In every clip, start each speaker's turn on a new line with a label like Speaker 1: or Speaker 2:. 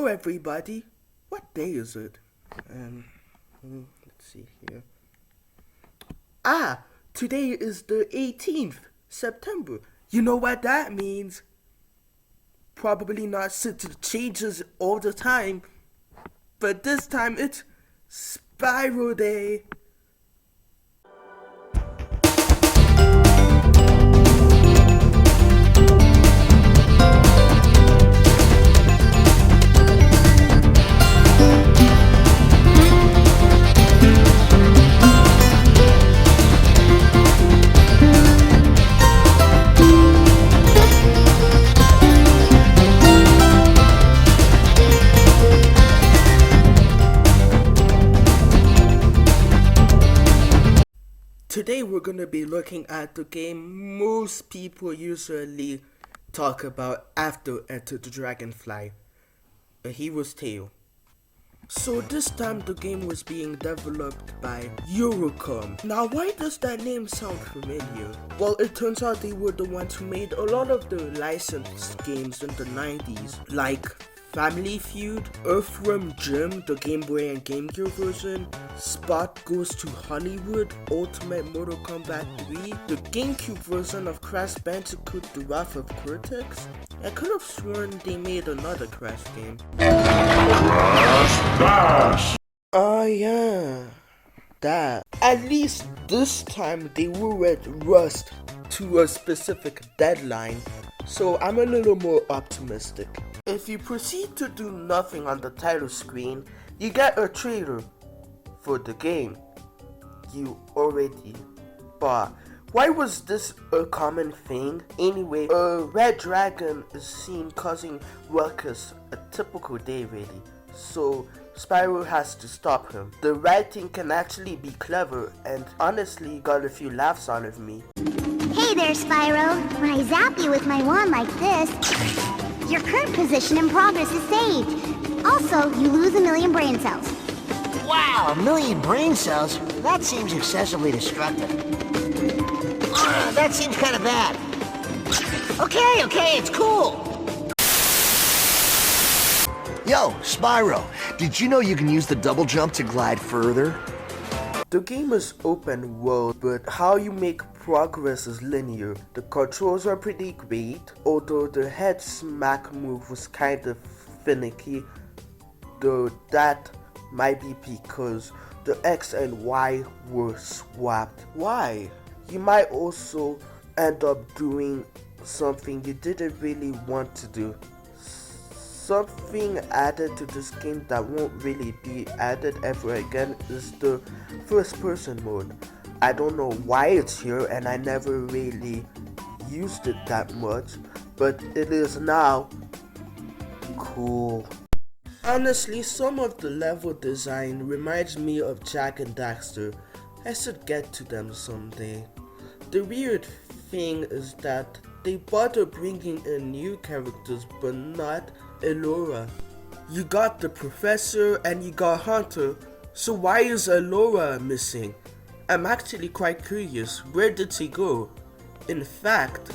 Speaker 1: Hello everybody. What day is it? Let's see here. Today is the 18th September. You know what that means? Probably not, since it changes all the time. But this time it's Spyro Day. Today we're going to be looking at the game most people usually talk about after Enter the Dragonfly, A Hero's Tale. So this time the game was being developed by Eurocom. Now why does that name sound familiar? Well, it turns out they were the ones who made a lot of the licensed games in the 90s, like Family Feud, Earthworm Jim, the Game Boy and Game Gear version, Spot Goes to Hollywood, Ultimate Mortal Kombat 3, the GameCube version of Crash Bandicoot The Wrath of Cortex. I could have sworn they made another Crash game. Crash Bash! Oh yeah, that. At least this time they were rushed to a specific deadline, so I'm a little more optimistic. If you proceed to do nothing on the title screen, you get a trailer for the game you already bought. Why was this a common thing? Anyway, a red dragon is seen causing ruckus a typical day really, so Spyro has to stop him. The writing can actually be clever and honestly got a few laughs out of me.
Speaker 2: Hey there, Spyro. When I zap you with my wand like this, your current position in progress is saved. Also, you lose 1,000,000 brain cells.
Speaker 3: Wow, 1,000,000 brain cells? That seems excessively destructive. That seems kind of bad. Okay, it's cool.
Speaker 4: Yo, Spyro, did you know you can use the double jump to glide further?
Speaker 1: The game is open world, but how you make progress is linear. The controls are pretty great, although the head smack move was kind of finicky, though that might be because the X and Y were swapped. Why? You might also end up doing something you didn't really want to do. Something added to this game that won't really be added ever again is the first person mode. I don't know why it's here and I never really used it that much, but it is now cool. Honestly, some of the level design reminds me of Jak and Daxter. I should get to them someday. The weird thing is that they bother bringing in new characters but not Elora. You got the Professor and you got Hunter, so why is Elora missing? I'm actually quite curious, where did she go? In fact,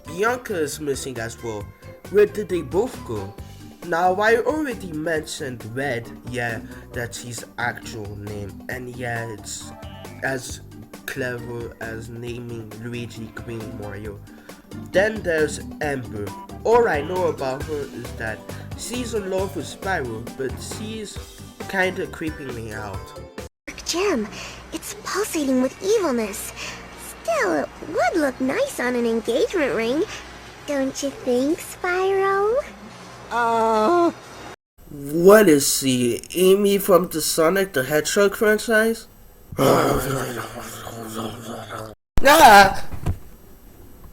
Speaker 1: Bianca is missing as well. Where did they both go? Now I already mentioned Red, that's his actual name, and it's as clever as naming Luigi Queen Mario. Then there's Amber. All I know about her is that she's in love with Spyro, but she's kinda creeping me out.
Speaker 2: Gem, it's pulsating with evilness. Still, it would look nice on an engagement ring. Don't you think, Spyro?
Speaker 1: What is she, Amy from the Sonic the Hedgehog franchise?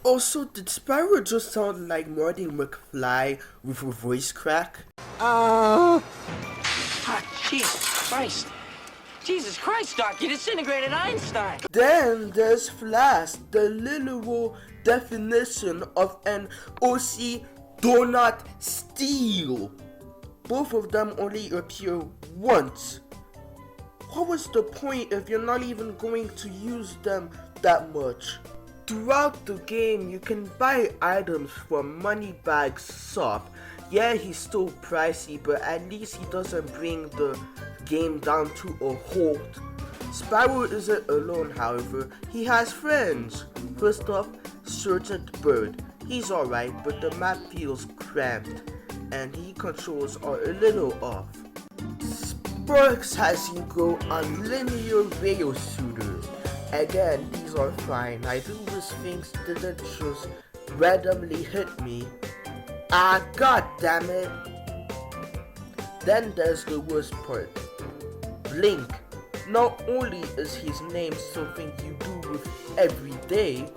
Speaker 1: Also, did Spyro just sound like Marty McFly with a voice crack?
Speaker 5: Jesus Christ, Doc, you disintegrated Einstein!
Speaker 1: Then there's Flash, the literal definition of an OC do not steal. Both of them only appear once. What was the point if you're not even going to use them that much? Throughout the game, you can buy items from Moneybags shop Yeah, he's still pricey, but at least he doesn't bring the game down to a halt. Spyro isn't alone, however. He has friends. First off, Sergeant Bird. He's alright, but the map feels cramped, and he controls are a little off. Skirsk has you go on linear rail shooters. Again, these are fine. I do wish things didn't just randomly hit me. Ah, god damn it. Then there's the worst part. Blink. Not only is his name something you do with every day,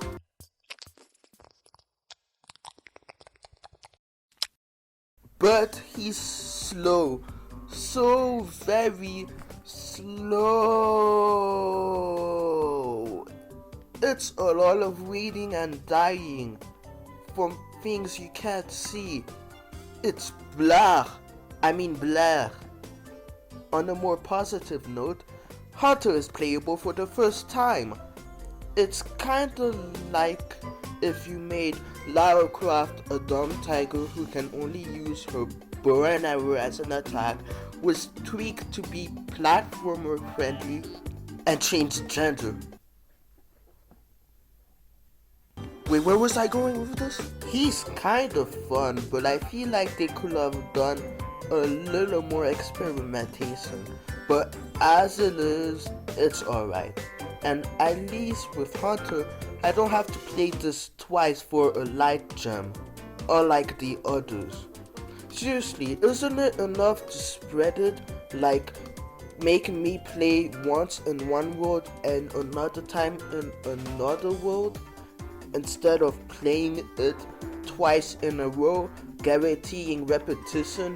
Speaker 1: but he's slow. So very slow. It's a lot of waiting and dying from things you can't see. It's blah. Blah. On a more positive note, Hunter is playable for the first time. It's kinda like if you made Lara Croft a dumb tiger who can only use her bow and arrow as an attack, was tweaked to be platformer friendly, and changed gender. Wait, where was I going with this? He's kind of fun, but I feel like they could have done a little more experimentation. But as it is, it's alright. And at least with Hunter, I don't have to play this twice for a light gem, unlike the others. Seriously, isn't it enough to spread it, like making me play once in one world and another time in another world, instead of playing it twice in a row, guaranteeing repetition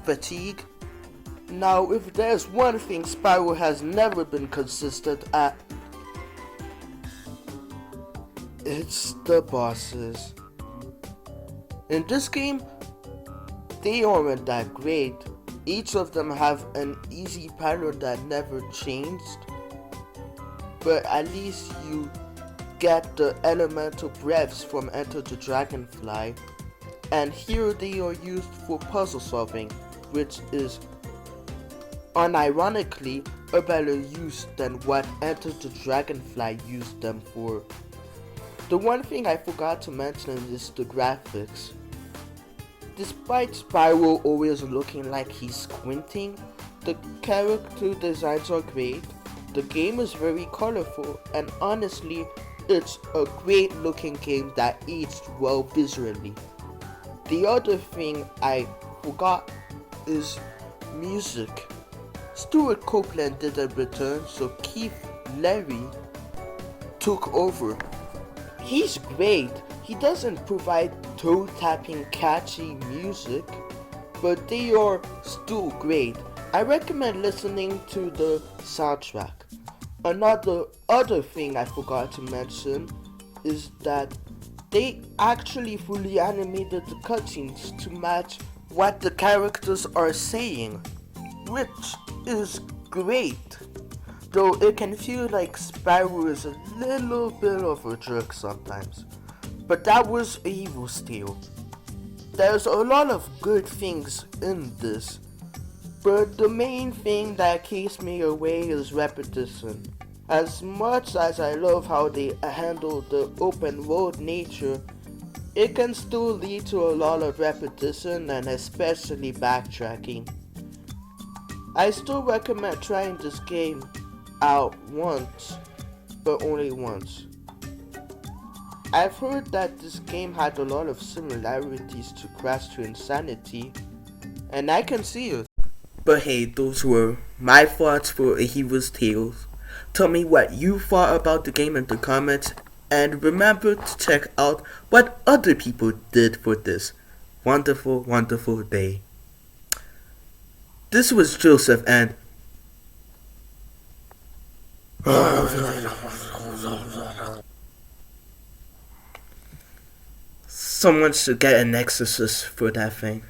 Speaker 1: fatigue? Now, if there's one thing Spyro has never been consistent at, it's the bosses. In this game, they aren't that great. Each of them have an easy pattern that never changed, but at least you get the elemental breaths from Enter the Dragonfly, and here they are used for puzzle solving, which is unironically a better use than what Enter the Dragonfly used them for. The one thing I forgot to mention is the graphics. Despite Spyro always looking like he's squinting, the character designs are great, the game is very colorful, and honestly, it's a great looking game that aged well visually. The other thing I forgot is music. Stuart Copeland didn't return, so Keith Larry took over. He's great. He doesn't provide toe-tapping catchy music, but they are still great. I recommend listening to the soundtrack. Other thing I forgot to mention is that they actually fully animated the cutscenes to match what the characters are saying, which is great. Though it can feel like Spyro is a little bit of a jerk sometimes. But that was Evil's Tale. There's a lot of good things in this, but the main thing that keeps me away is repetition. As much as I love how they handle the open world nature, it can still lead to a lot of repetition and especially backtracking. I still recommend trying this game out once, but only once. I've heard that this game had a lot of similarities to Crash to Insanity, and I can see it. But hey, those were my thoughts for A Hero's Tales. Tell me what you thought about the game in the comments, and remember to check out what other people did for this wonderful, wonderful day. This was Joseph, and someone should get an exorcist for that thing.